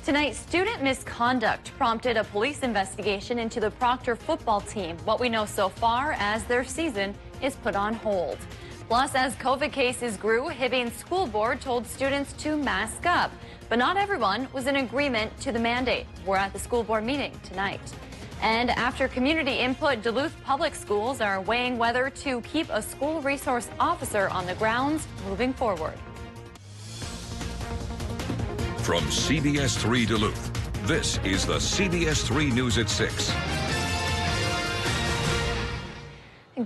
Tonight, student misconduct prompted a police investigation into the Proctor football team. What we know so far as their season is put on hold. Plus, as COVID cases grew, Hibbing's school board told students to mask up. But not everyone was in agreement to the mandate. We're at the school board meeting tonight. And after community input, Duluth Public Schools are weighing whether to keep a school resource officer on the grounds moving forward. From CBS 3 Duluth, this is the CBS 3 News at 6.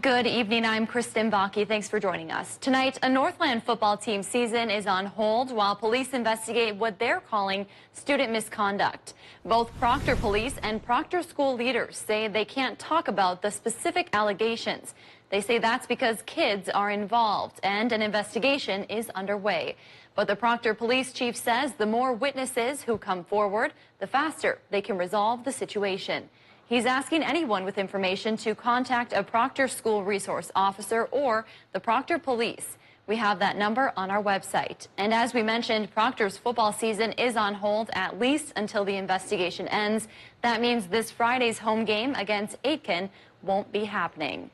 Good evening, I'm Kristen Bakke. Thanks for joining us. Tonight, a Northland football team season is on hold while police investigate what they're calling student misconduct. Both Proctor police and Proctor school leaders say they can't talk about the specific allegations. They say that's because kids are involved and an investigation is underway. But the Proctor police chief says the more witnesses who come forward, the faster they can resolve the situation. He's asking anyone with information to contact a Proctor school resource officer or the Proctor police. We have that number on our website. And as we mentioned, Proctor's football season is on hold at least until the investigation ends. That means this Friday's home game against Aitkin won't be happening.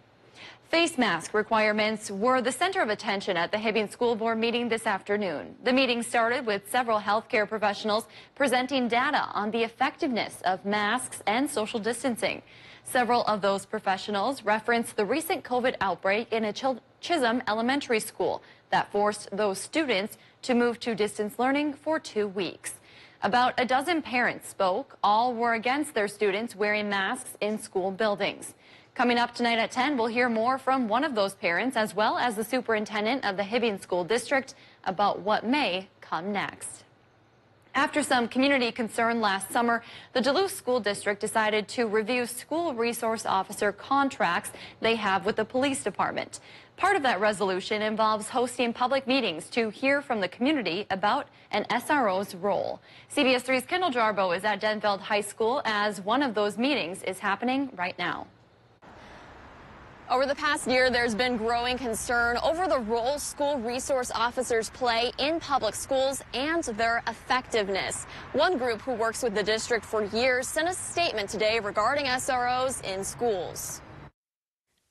Face mask requirements were the center of attention at the Hibbing School Board meeting this afternoon. The meeting started with several healthcare professionals presenting data on the effectiveness of masks and social distancing. Several of those professionals referenced the recent COVID outbreak in a Chisholm elementary school that forced those students to move to distance learning for 2 weeks. About a dozen parents spoke. All were against their students wearing masks in school buildings. Coming up tonight at 10, we'll hear more from one of those parents as well as the superintendent of the Hibbing School District about what may come next. After some community concern last summer, the Duluth School District decided to review school resource officer contracts they have with the police department. Part of that resolution involves hosting public meetings to hear from the community about an SRO's role. CBS 3's Kendall Jarbo is at Denfeld High School as one of those meetings is happening right now. Over the past year, there's been growing concern over the role school resource officers play in public schools and their effectiveness. One group who works with the district for years sent a statement today regarding SROs in schools.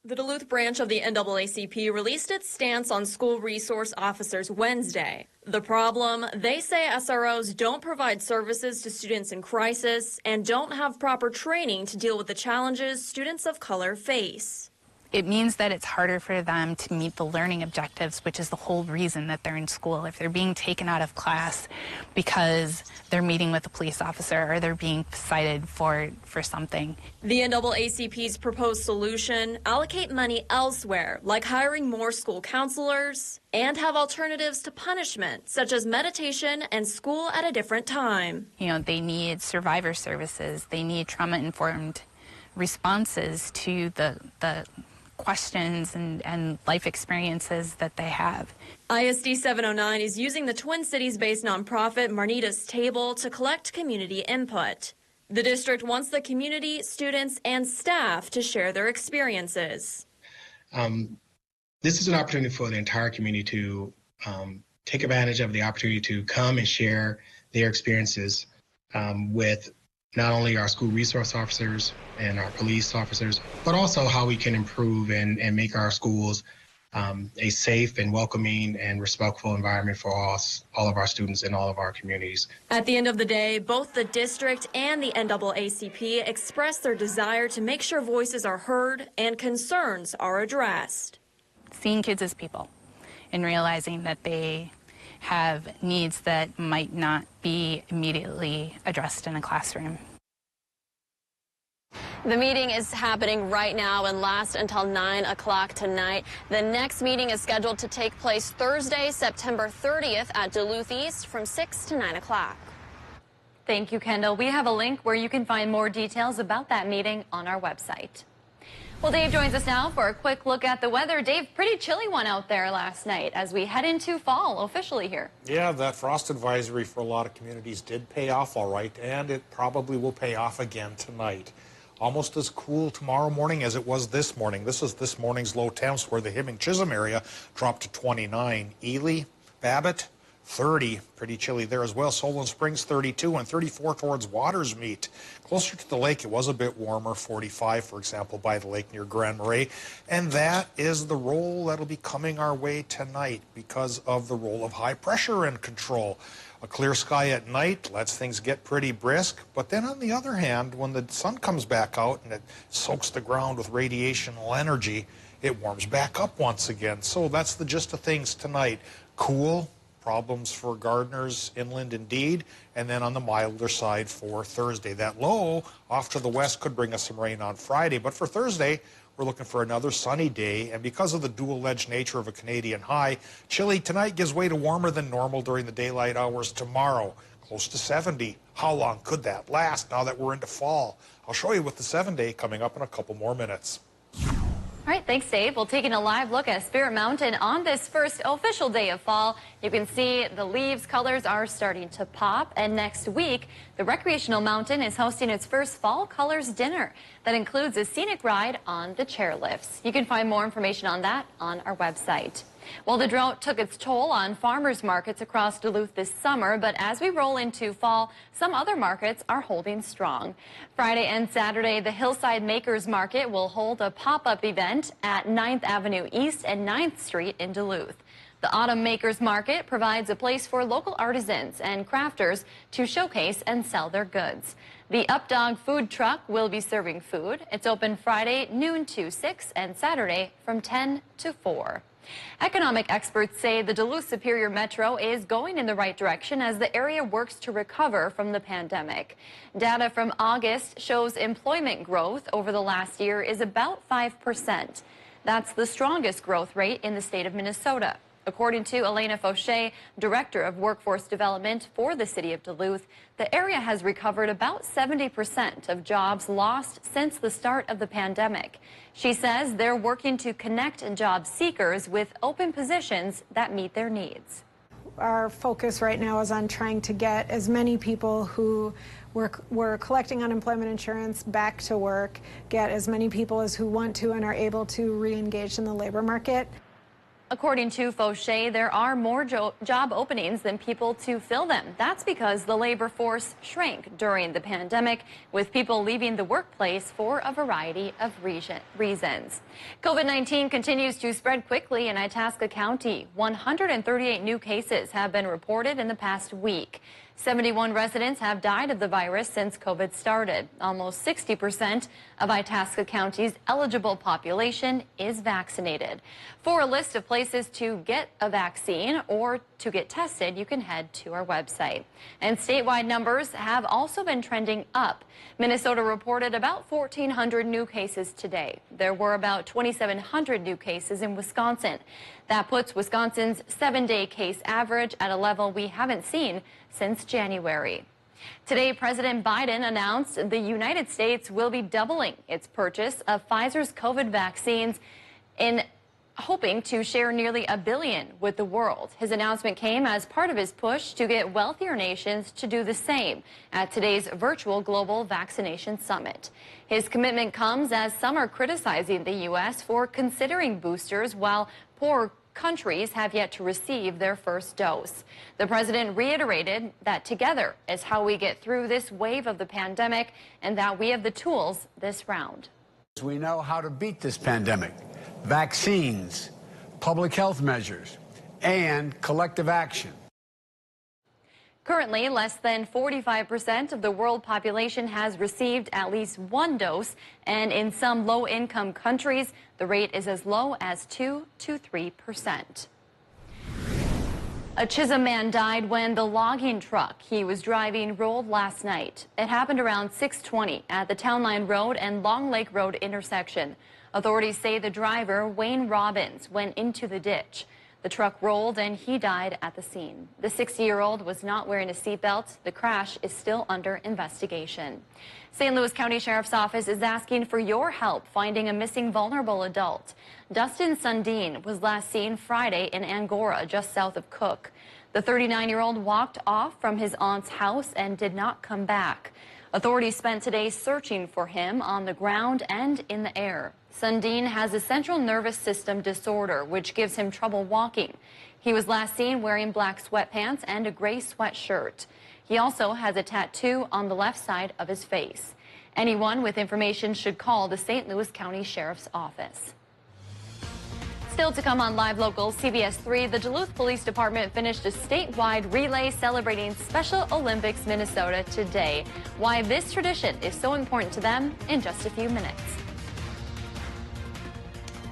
The Duluth branch of the NAACP released its stance on school resource officers Wednesday. The problem, they say SROs don't provide services to students in crisis and don't have proper training to deal with the challenges students of color face. It means that it's harder for them to meet the learning objectives, which is the whole reason that they're in school. If they're being taken out of class because they're meeting with a police officer or they're being cited for something. The NAACP's proposed solution, allocate money elsewhere, like hiring more school counselors, and have alternatives to punishment, such as meditation and school at a different time. You know, they need survivor services. They need trauma-informed responses to the questions and life experiences that they have. ISD 709 is using the Twin Cities-based nonprofit Marnita's Table to collect community input. The district wants the community, students, and staff to share their experiences. This is an opportunity for the entire community to take advantage of the opportunity to come and share their experiences with not only our school resource officers and our police officers, but also how we can improve and make our schools a safe and welcoming and respectful environment for all of our students and all of our communities. At the end of the day, both the district and the NAACP express their desire to make sure voices are heard and concerns are addressed. Seeing kids as people and realizing that they have needs that might not be immediately addressed in a classroom. The meeting is happening right now and lasts until 9 o'clock tonight. The next meeting is scheduled to take place Thursday, September 30th at Duluth East from 6 to 9 o'clock. Thank you, Kendall. We have a link where you can find more details about that meeting on our website. Well, Dave joins us now for a quick look at the weather. Dave, pretty chilly one out there last night as we head into fall officially here. Yeah, that frost advisory for a lot of communities did pay off all right, and it probably will pay off again tonight. Almost as cool tomorrow morning as it was this morning. This is this morning's low temps where the Hibbing-Chisholm area dropped to 29. Ely, Babbitt, 30, pretty chilly there as well. Solon Springs 32 and 34 towards Watersmeet. Closer to the lake, it was a bit warmer, 45, for example, by the lake near Grand Marais. And that is the roll that'll be coming our way tonight because of the roll of high pressure and control. A clear sky at night lets things get pretty brisk, but then on the other hand, when the sun comes back out and it soaks the ground with radiational energy, it warms back up once again. So that's the gist of things tonight. Cool, problems for gardeners inland indeed, and then on the milder side for Thursday. That low off to the west could bring us some rain on Friday, but for Thursday, we're looking for another sunny day, and because of the dual-edged nature of a Canadian high, chilly tonight gives way to warmer than normal during the daylight hours tomorrow, close to 70. How long could that last now that we're into fall? I'll show you with the 7-day coming up in a couple more minutes. All right, thanks, Dave. We're taking a live look at Spirit Mountain on this first official day of fall. You can see the leaves colors are starting to pop, and next week, the Recreational Mountain is hosting its first Fall Colors Dinner that includes a scenic ride on the chairlifts. You can find more information on that on our website. Well, the drought took its toll on farmers markets across Duluth this summer, but as we roll into fall, some other markets are holding strong. Friday and Saturday, the Hillside Makers Market will hold a pop-up event at 9th Avenue East and 9th Street in Duluth. The Autumn Makers Market provides a place for local artisans and crafters to showcase and sell their goods. The Updog food truck will be serving food. It's open Friday noon to 6 and Saturday from 10 to 4. Economic experts say the Duluth Superior Metro is going in the right direction as the area works to recover from the pandemic. Data from August shows employment growth over the last year is about 5%. That's the strongest growth rate in the state of Minnesota. According to Elena Fauché, Director of Workforce Development for the City of Duluth, the area has recovered about 70% of jobs lost since the start of the pandemic. She says they're working to connect job seekers with open positions that meet their needs. Our focus right now is on trying to get as many people who were collecting unemployment insurance back to work, get as many people as who want to and are able to re-engage in the labor market. According to Fauché, there are more job openings than people to fill them. That's because the labor force shrank during the pandemic, with people leaving the workplace for a variety of reasons. COVID-19 continues to spread quickly in Itasca County. 138 new cases have been reported in the past week. 71 residents have died of the virus since COVID started. Almost 60% of Itasca County's eligible population is vaccinated. For a list of places to get a vaccine or to get tested, you can head to our website. And statewide numbers have also been trending up. Minnesota reported about 1,400 new cases today. There were about 2,700 new cases in Wisconsin. That puts Wisconsin's 7-day case average at a level we haven't seen since January. Today, President Biden announced the United States will be doubling its purchase of Pfizer's COVID vaccines in hoping to share nearly $1 billion with the world. His announcement came as part of his push to get wealthier nations to do the same at today's virtual global vaccination summit. His commitment comes as some are criticizing the U.S. for considering boosters while poor countries have yet to receive their first dose. The president reiterated that together is how we get through this wave of the pandemic and that we have the tools this round. We know how to beat this pandemic. Vaccines, public health measures, and collective action. Currently, less than 45% of the world population has received at least one dose, and in some low-income countries, the rate is as low as 2 to 3%. A Chisholm man died when the logging truck he was driving rolled last night. It happened around 6:20 at the Town Line Road and Long Lake Road intersection. Authorities say the driver, Wayne Robbins, went into the ditch. The truck rolled and he died at the scene. The 60-year-old was not wearing a seatbelt. The crash is still under investigation. St. Louis County Sheriff's Office is asking for your help finding a missing vulnerable adult. Dustin Sundin was last seen Friday in Angora, just south of Cook. The 39-year-old walked off from his aunt's house and did not come back. Authorities spent today searching for him on the ground and in the air. Sundin has a central nervous system disorder, which gives him trouble walking. He was last seen wearing black sweatpants and a gray sweatshirt. He also has a tattoo on the left side of his face. Anyone with information should call the St. Louis County Sheriff's Office. Still to come on Live Local CBS 3, the Duluth Police Department finished a statewide relay celebrating Special Olympics Minnesota today. Why this tradition is so important to them in just a few minutes.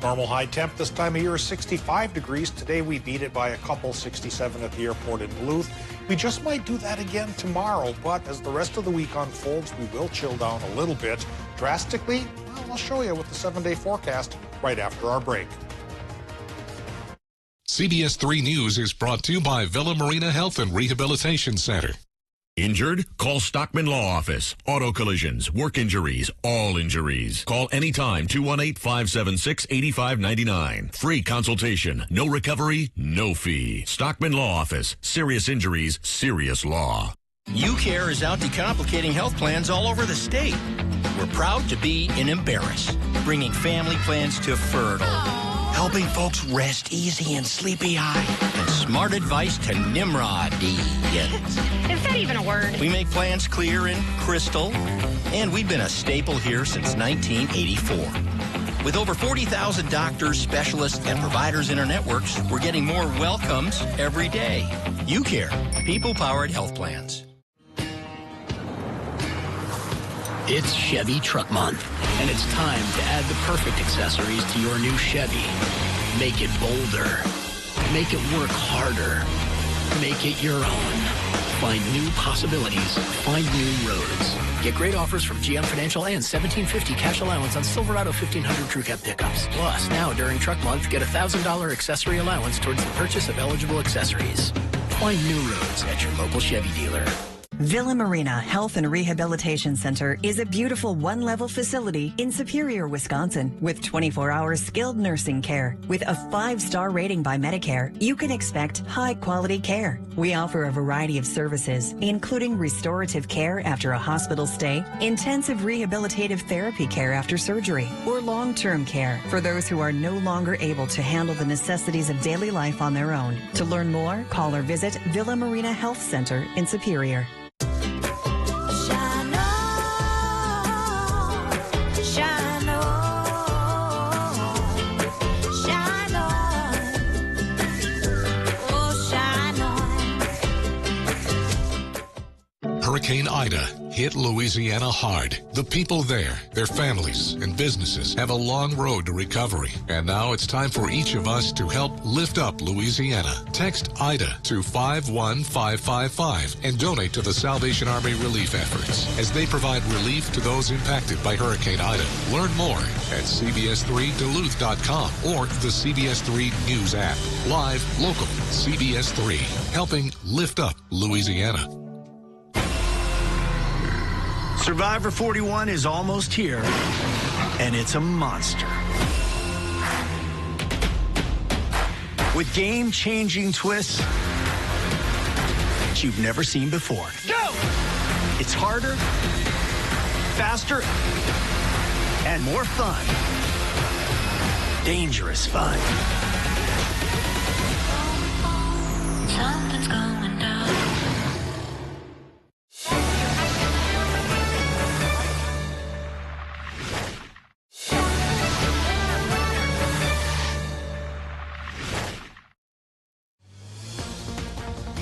Normal high temp this time of year is 65 degrees. Today we beat it by a couple, 67 at the airport in Duluth. We just might do that again tomorrow, but as the rest of the week unfolds, we will chill down a little bit. Drastically? Well, I'll show you with the 7-day forecast right after our break. CBS 3 News is brought to you by Villa Marina Health and Rehabilitation Center. Injured? Call Stockman Law Office. Auto collisions, work injuries, all injuries. Call anytime, 218-576-8599. Free consultation, no recovery, no fee. Stockman Law Office. Serious injuries, serious law. UCare is out decomplicating health plans all over the state. We're proud to be in Embarrass, bringing family plans to Fertile, helping folks rest easy and sleepy-eyed, and smart advice to Nimrod-y. Is that even a word? We make plans clear and crystal, and we've been a staple here since 1984. With over 40,000 doctors, specialists, and providers in our networks, we're getting more welcomes every day. UCare, people-powered health plans. It's Chevy Truck Month, and it's time to add the perfect accessories to your new Chevy. Make it bolder. Make it work harder. Make it your own. Find new possibilities. Find new roads. Get great offers from GM Financial and $1,750 cash allowance on Silverado 1500 Crew Cab pickups. Plus, now during Truck Month, get a $1,000 accessory allowance towards the purchase of eligible accessories. Find new roads at your local Chevy dealer. Villa Marina Health and Rehabilitation Center is a beautiful one-level facility in Superior, Wisconsin, with 24-hour skilled nursing care. With a 5-star rating by Medicare, you can expect high-quality care. We offer a variety of services, including restorative care after a hospital stay, intensive rehabilitative therapy care after surgery, or long-term care for those who are no longer able to handle the necessities of daily life on their own. To learn more, call or visit Villa Marina Health Center in Superior. Hurricane Ida hit Louisiana hard. The people there, their families, and businesses have a long road to recovery. And now it's time for each of us to help lift up Louisiana. Text IDA to 51555 and donate to the Salvation Army relief efforts as they provide relief to those impacted by Hurricane Ida. Learn more at CBS3Duluth.com or the CBS 3 News app. Live, local, CBS 3, helping lift up Louisiana. Survivor 41 is almost here, and it's a monster. With game-changing twists that you've never seen before. Go! It's harder, faster, and more fun. Dangerous fun. Something's going down.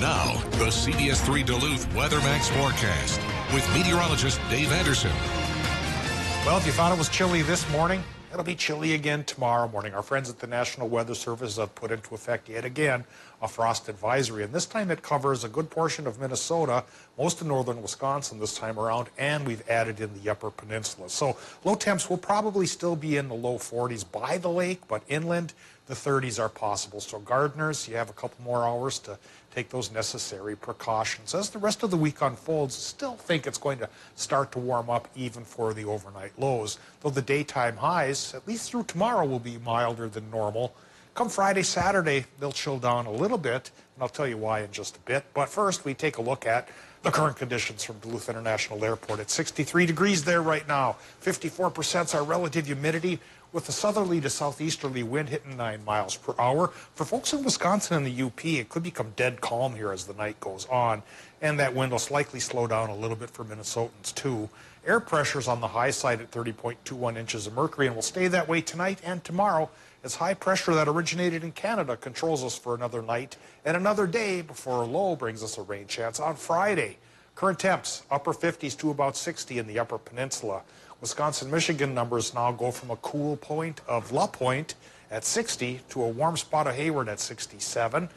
Now, the CBS 3 Duluth WeatherMax forecast with meteorologist Dave Anderson. Well, if you thought it was chilly this morning, it'll be chilly again tomorrow morning. Our friends at the National Weather Service have put into effect yet again a frost advisory, and this time it covers a good portion of Minnesota, most of northern Wisconsin this time around, and we've added in the Upper Peninsula. So low temps will probably still be in the low 40s by the lake, but inland the 30s are possible. So gardeners, you have a couple more hours to take those necessary precautions. As the rest of the week unfolds, still think it's going to start to warm up even for the overnight lows, though the daytime highs, at least through tomorrow, will be milder than normal. Come Friday, Saturday, they'll chill down a little bit, and I'll tell you why in just a bit. But first, we take a look at The current conditions from Duluth International Airport at 63 degrees there right now. 54% is our relative humidity with a southerly to southeasterly wind hitting 9 miles per hour. For folks in Wisconsin and the UP, it could become dead calm here as the night goes on, and that wind will likely slow down a little bit for Minnesotans too. Air pressure's on the high side at 30.21 inches of mercury and will stay that way tonight and tomorrow as high pressure that originated in Canada controls us for another night and another day before a low brings us a rain chance on Friday. Current temps, upper 50s to about 60 in the upper peninsula. Wisconsin, Michigan numbers now go from a cool point of La Pointe at 60 to a warm spot of Hayward at 67.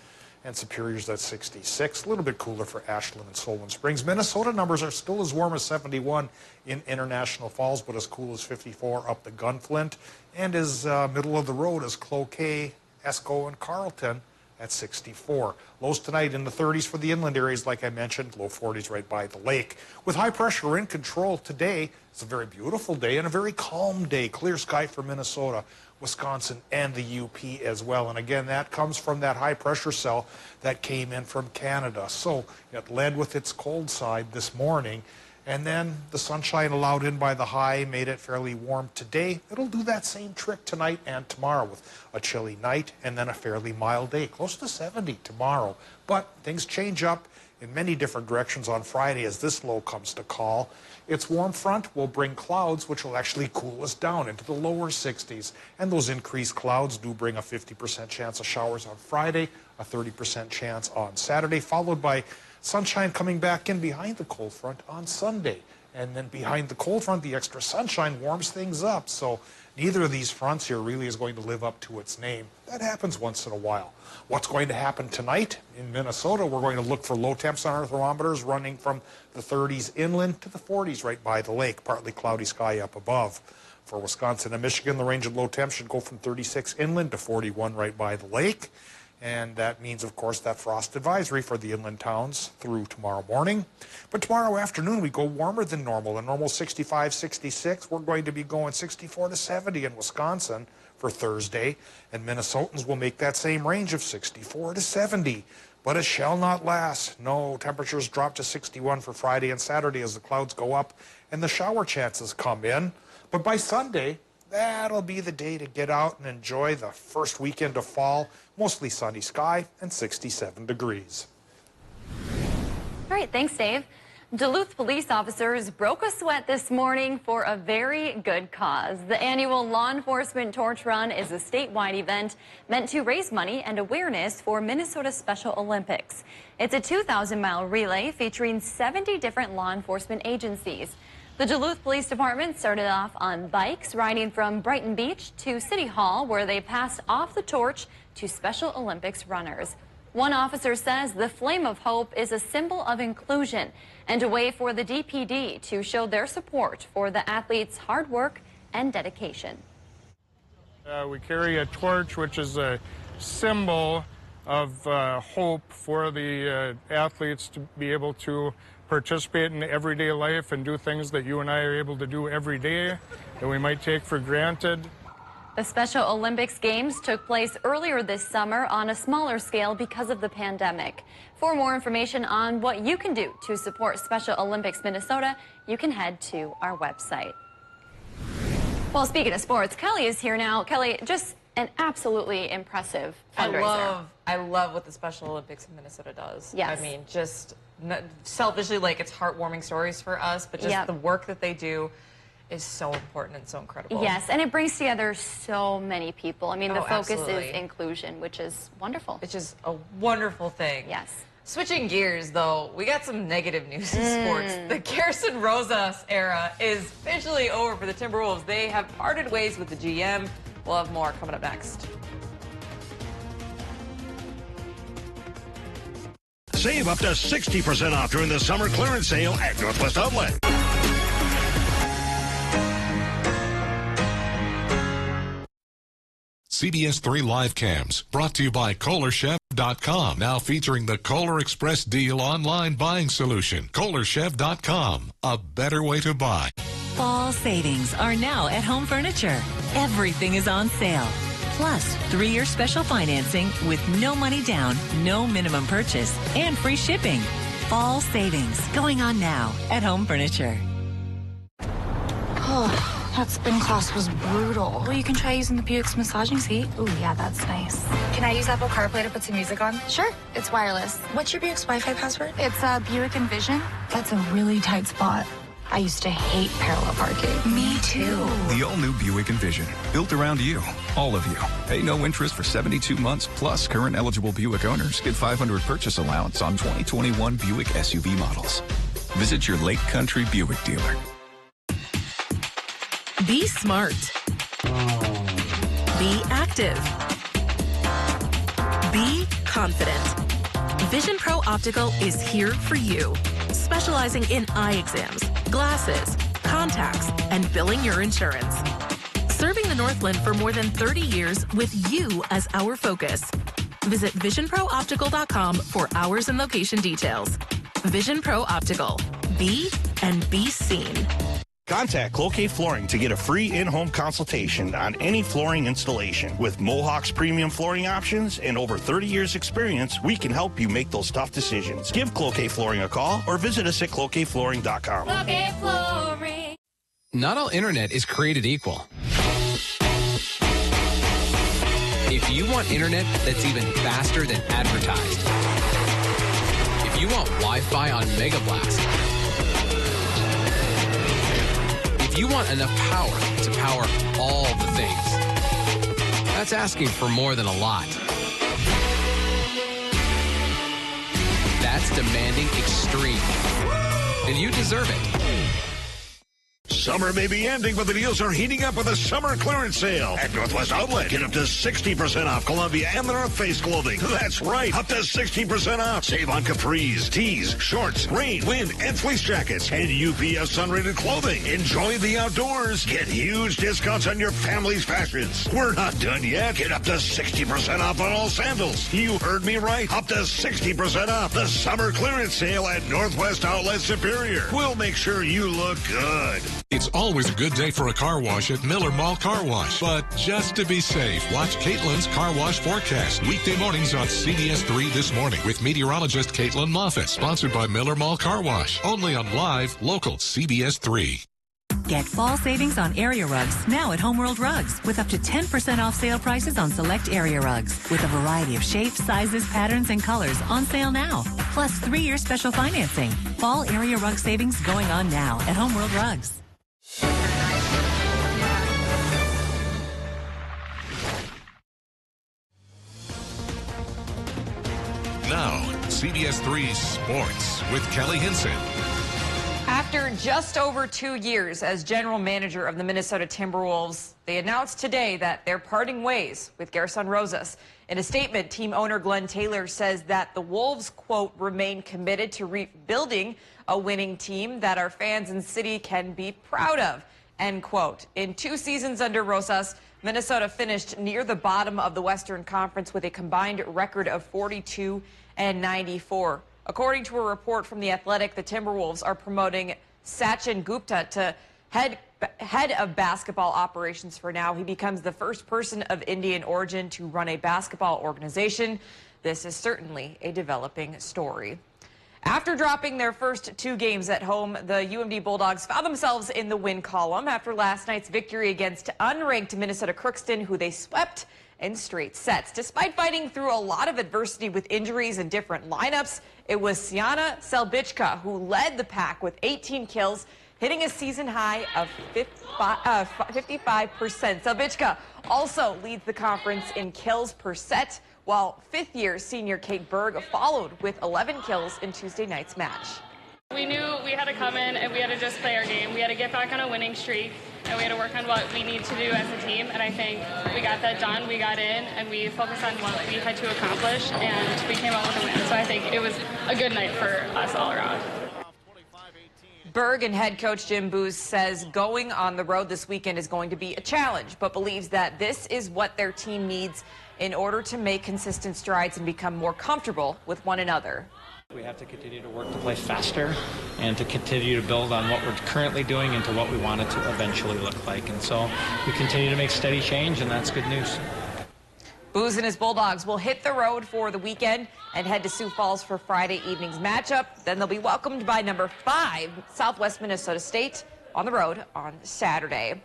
And Superior's at 66, a little bit cooler for Ashland and Solon Springs. Minnesota numbers are still as warm as 71 in International Falls, but as cool as 54 up the Gunflint, and as middle of the road as Cloquet, Esco, and Carleton at 64. Lows tonight in the 30s for the inland areas, like I mentioned, low 40s right by the lake. With high pressure in control today, it's a very beautiful day and a very calm day. Clear sky for Minnesota, Wisconsin, and the UP as well. And again, that comes from that high pressure cell that came in from Canada. So it led with its cold side this morning, and then the sunshine allowed in by the high made it fairly warm today. It'll do that same trick tonight and tomorrow with a chilly night and then a fairly mild day, close to 70 tomorrow. But things change up in many different directions on Friday as this low comes to call. Its warm front will bring clouds, which will actually cool us down into the lower 60s. And those increased clouds do bring a 50% chance of showers on Friday, a 30% chance on Saturday, followed by sunshine coming back in behind the cold front on Sunday. And then behind the cold front, the extra sunshine warms things up. So neither of these fronts here really is going to live up to its name. That happens once in a while. What's going to happen tonight in Minnesota? We're going to look for low temps on our thermometers running from the 30s inland to the 40s right by the lake. Partly cloudy sky up above. For Wisconsin and Michigan, the range of low temps should go from 36 inland to 41 right by the lake. And that means, of course, that frost advisory for the inland towns through tomorrow morning. But tomorrow afternoon, we go warmer than normal. A normal 65, 66. We're going to be going 64 to 70 in Wisconsin for Thursday. And Minnesotans will make that same range of 64 to 70. But it shall not last. No, temperatures drop to 61 for Friday and Saturday as the clouds go up and the shower chances come in. But by Sunday, that'll be the day to get out and enjoy the first weekend of fall. Mostly sunny sky and 67 degrees. All right, thanks, Dave. Duluth police officers broke a sweat this morning for a very good cause. The annual Law Enforcement Torch Run is a statewide event meant to raise money and awareness for Minnesota Special Olympics. It's a 2,000-mile relay featuring 70 different law enforcement agencies. The Duluth Police Department started off on bikes, riding from Brighton Beach to City Hall, where they passed off the torch to Special Olympics runners. One officer says the Flame of Hope is a symbol of inclusion and a way for the DPD to show their support for the athletes' hard work and dedication. We carry a torch, which is a symbol of hope for the athletes to be able to participate in everyday life and do things that you and I are able to do every day that we might take for granted. The Special Olympics Games took place earlier this summer on a smaller scale because of the pandemic. For more information on what you can do to support Special Olympics Minnesota, you can head to our website. Well, speaking of sports, Kelly is here now. Kelly, just an absolutely impressive fundraiser. I love what the Special Olympics in Minnesota does. Yes. I mean, just selfishly, like, it's heartwarming stories for us, but just the work that they do is so important and so incredible. Yes, and it brings together so many people. I mean, the focus absolutely. is inclusion, which is wonderful. It's just a wonderful thing. Yes. Switching gears, though, we got some negative news in sports. The Gerson Rosas era is officially over for the Timberwolves. They have parted ways with the GM. We'll have more coming up next. Save up to 60% off during the summer clearance sale at Northwest Outlet. CBS 3 Live Cams, brought to you by KohlerChef.com, now featuring the Kohler Express Deal online buying solution. KohlerChef.com, a better way to buy. Fall savings are now at Home Furniture. Everything is on sale. Plus, 3-year special financing with no money down, no minimum purchase, and free shipping. Fall savings going on now at Home Furniture. Oh, that spin class was brutal. Well, you can try using the Buick's massaging seat. Ooh, yeah, that's nice. Can I use Apple CarPlay to put some music on? Sure, it's wireless. What's your Buick's Wi-Fi password? It's Buick Envision. That's a really tight spot. I used to hate parallel parking. Me too. The all-new Buick Envision, built around you, all of you. Pay no interest for 72 months, plus current eligible Buick owners get $500 purchase allowance on 2021 Buick SUV models. Visit your Lake Country Buick dealer. Be smart. Be active. Be confident. Vision Pro Optical is here for you, specializing in eye exams, glasses, contacts, and billing your insurance. Serving the Northland for more than 30 years with you as our focus. Visit visionprooptical.com for hours and location details. Vision Pro Optical. Be and be seen. Contact Cloquet Flooring to get a free in-home consultation on any flooring installation. With Mohawk's premium flooring options and over 30 years experience, we can help you make those tough decisions. Give Cloquet Flooring a call or visit us at cloquetflooring.com. Cloquet Flooring. Not all internet is created equal. If you want internet that's even faster than advertised, if you want Wi-Fi on Mega Blast, if you want enough power to power all the things, that's asking for more than a lot. That's demanding extreme, and you deserve it. Summer may be ending, but the deals are heating up with a summer clearance sale at Northwest Outlet. Get up to 60% off Columbia and the North Face clothing. That's right, up to 60% off. Save on capris, tees, shorts, rain, wind, and fleece jackets, and UPF sun-rated clothing. Enjoy the outdoors. Get huge discounts on your family's fashions. We're not done yet. Get up to 60% off on all sandals. You heard me right. Up to 60% off the summer clearance sale at Northwest Outlet Superior. We'll make sure you look good. It's always a good day for a car wash at Miller Mall Car Wash. But just to be safe, watch Caitlin's Car Wash Forecast. Weekday mornings on CBS 3 This Morning with meteorologist Caitlin Moffett. Sponsored by Miller Mall Car Wash. Only on live, local CBS 3. Get fall savings on area rugs now at Homeworld Rugs with up to 10% off sale prices on select area rugs with a variety of shapes, sizes, patterns, and colors on sale now. Plus 3-year special financing. Fall area rug savings going on now at Homeworld Rugs. Now, CBS 3 Sports with Kelly Hinson. After just over 2 years as general manager of the Minnesota Timberwolves, they announced today that they're parting ways with Gerson Rosas. In a statement, team owner Glenn Taylor says that the Wolves, quote, remain committed to rebuilding a winning team that our fans and city can be proud of, end quote. In 2 seasons under Rosas, Minnesota finished near the bottom of the Western Conference with a combined record of 42 and 94. According to a report from The Athletic, the Timberwolves are promoting Sachin Gupta to head of basketball operations for now. He becomes the first person of Indian origin to run a basketball organization. This is certainly a developing story. After dropping their first 2 games at home, the UMD Bulldogs found themselves in the win column after last night's victory against unranked Minnesota Crookston, who they swept in straight sets. Despite fighting through a lot of adversity with injuries and different lineups, it was Siana Selbichka who led the pack with 18 kills, hitting a season high of 55%. Selbichka also leads the conference in kills per set, while 5th-year senior Kate Berg followed with 11 kills in Tuesday night's match. We knew we had to come in and we had to just play our game. We had to get back on a winning streak, and we had to work on what we need to do as a team, and I think we got that done. We got in, and we focused on what we had to accomplish, and we came out with a win. So I think it was a good night for us all around. Berg and head coach Jim Booz says going on the road this weekend is going to be a challenge, but believes that this is what their team needs in order to make consistent strides and become more comfortable with one another. We have to continue to work to play faster and to continue to build on what we're currently doing into what we want it to eventually look like. And so we continue to make steady change, and that's good news. Booz and his Bulldogs will hit the road for the weekend and head to Sioux Falls for Friday evening's matchup. Then they'll be welcomed by number 5, Southwest Minnesota State, on the road on Saturday.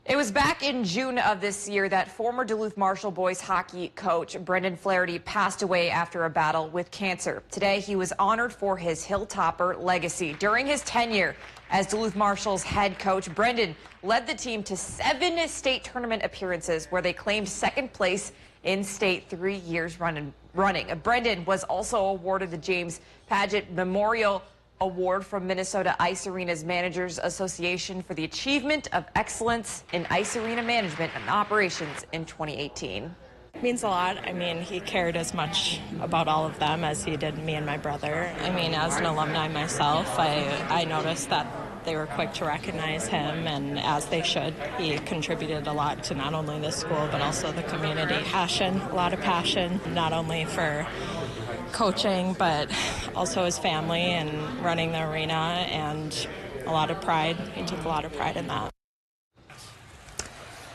It was back in June of this year that former Duluth Marshall boys hockey coach Brendan Flaherty passed away after a battle with cancer. Today, he was honored for his Hilltopper legacy. During his tenure as Duluth Marshall's head coach, Brendan led the team to 7 state tournament appearances where they claimed second place in state 3 years running. Brendan was also awarded the James Padgett Memorial Award from Minnesota Ice Arenas Managers Association for the achievement of excellence in ice arena management and operations in 2018. It means a lot. I mean, he cared as much about all of them as he did me and my brother. I mean, as an alumni myself, I noticed that they were quick to recognize him, and as they should. He contributed a lot to not only this school, but also the community. Passion, a lot of passion, not only for coaching, but also his family and running the arena, and a lot of pride. He took a lot of pride in that.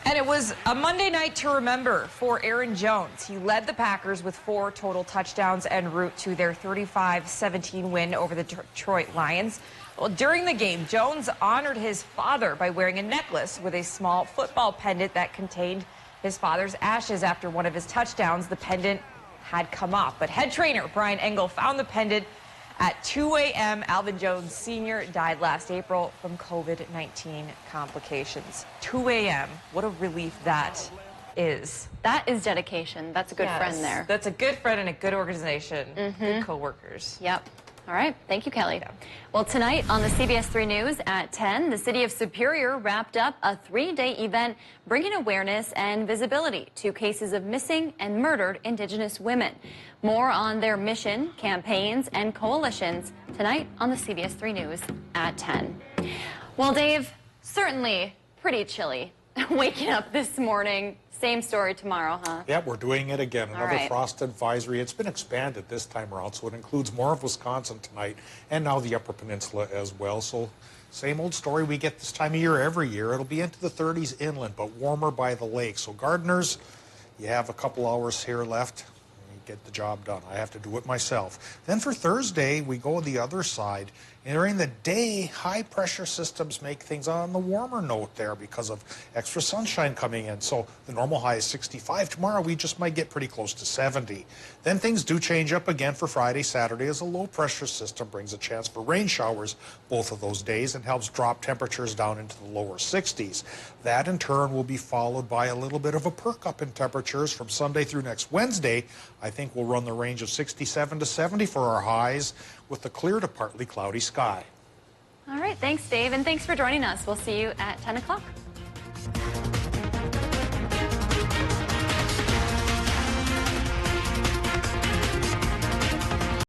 And it was a Monday night to remember for Aaron Jones. He led the Packers with 4 total touchdowns en route to their 35-17 win over the Detroit Lions. Well, during the game, Jones honored his father by wearing a necklace with a small football pendant that contained his father's ashes. After one of his touchdowns, the pendant had come off. But head trainer Brian Engel found the pendant at 2 a.m. Alvin Jones Sr. died last April from COVID-19 complications. 2 a.m. What a relief that is. That is dedication. That's a good friend there. That's a good friend and a good organization. Good co-workers. Yep. All right. Thank you, Kelly. Yeah. Well, tonight on the CBS 3 News at 10, the city of Superior wrapped up a 3-day event bringing awareness and visibility to cases of missing and murdered Indigenous women. More on their mission, campaigns, and coalitions tonight on the CBS 3 News at 10. Well, Dave, certainly pretty chilly waking up this morning. Same story tomorrow, huh? Yeah, we're doing it again. Another right. frost advisory. It's been expanded this time around, so it includes more of Wisconsin tonight and now the Upper Peninsula as well. So same old story we get this time of year every year. It'll be into the 30s inland, but warmer by the lake. So gardeners, you have a couple hours here left. Get the job done. I have to do it myself. Then for Thursday, we go the other side. And during the day, high pressure systems make things on the warmer note there because of extra sunshine coming in. So the normal high is 65. Tomorrow, we just might get pretty close to 70. Then things do change up again for Friday, Saturday, as a low pressure system brings a chance for rain showers both of those days and helps drop temperatures down into the lower 60s. That in turn will be followed by a little bit of a perk up in temperatures from Sunday through next Wednesday. I think we'll run the range of 67 to 70 for our highs with the clear to partly cloudy sky. All right. Thanks, Dave, and thanks for joining us. We'll see you at 10 o'clock.